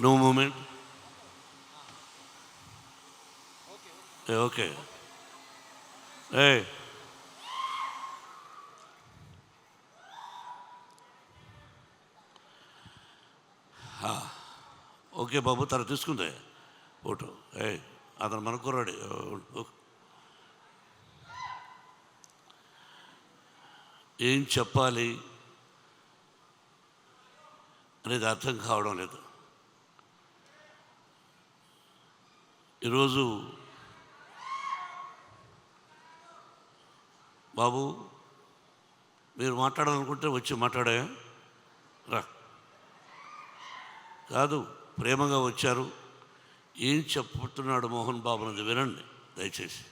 No moment. Okay. ఏ okay బాబు, తన తీసుకుందే ఫోటో. అతను మన కుర్రాడు. ఏం చెప్పాలి అనేది అర్థం కావడం లేదు. ఈరోజు బాబు మీరు మాట్లాడాలనుకుంటే వచ్చి మాట్లాడా రా. కాదు, ప్రేమగా వచ్చారు. ఏం చెప్తున్నాడు మోహన్ బాబు అనేది వినండి దయచేసి.